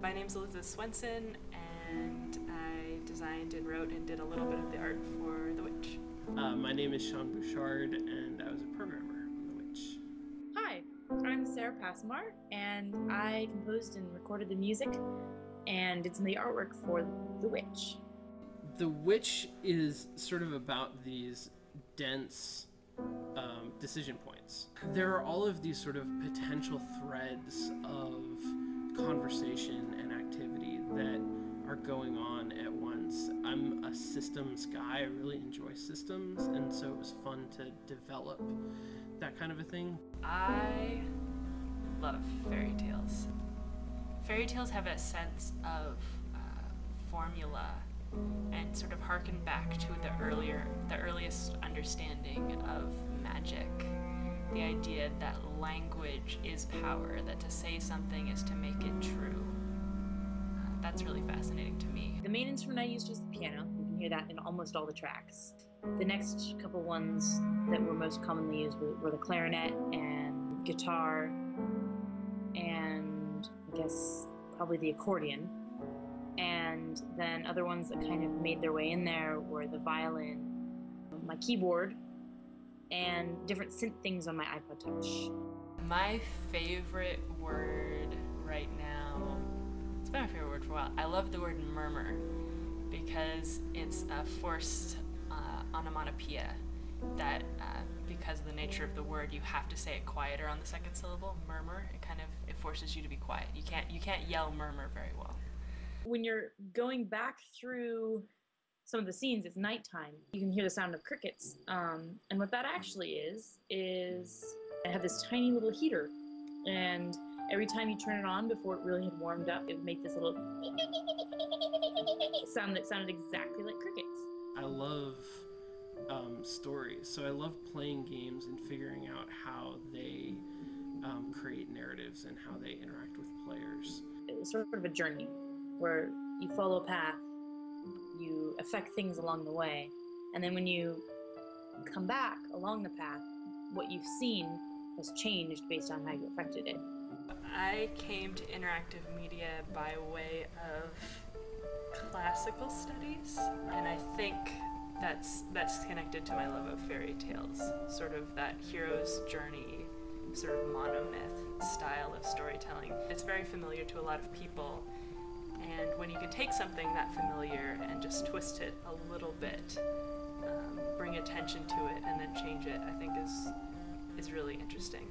My name's Elizabeth Swensen, and I designed and wrote and did a little bit of the art for The Witch. My name is Sean Bouchard, and I was a programmer on The Witch. Hi, I'm Sarah Passmar, and I composed and recorded the music and did some of the artwork for The Witch. The Witch is sort of about these dense decision points. There are all of these sort of potential threads of conversation and activity that are going on at once. I'm a systems guy. I really enjoy systems, and so it was fun to develop that kind of a thing. I love fairy tales. Fairy tales have a sense of formula and sort of harken back to the earliest understanding of magic. The idea that language is power, that to say something is to make it true. That's really fascinating to me. The main instrument I used was the piano. You can hear that in almost all the tracks. The next couple ones that were most commonly used were the clarinet and guitar and I guess probably the accordion. And then other ones that kind of made their way in there were the violin, my keyboard, and different synth things on my iPod Touch. My favorite word right now, it's been my favorite word for a while. I love the word murmur because it's a forced onomatopoeia that because of the nature of the word, you have to say it quieter on the second syllable. Murmur, it forces you to be quiet. You can't yell murmur very well. When you're going back through some of the scenes, it's nighttime. You can hear the sound of crickets. And what that actually is I have this tiny little heater. And every time you turn it on before it really had warmed up, it would make this little sound that sounded exactly like crickets. I love stories, so I love playing games and figuring out how they create narratives and how they interact with players. It's sort of a journey where you follow a path, you affect things along the way, and then when you come back along the path, what you've seen has changed based on how you affected it. I came to interactive media by way of classical studies, and I think that's connected to my love of fairy tales, sort of that hero's journey, sort of monomyth style of storytelling. It's very familiar to a lot of people. And when you can take something that familiar and just twist it a little bit, bring attention to it, and then change it, I think is really interesting.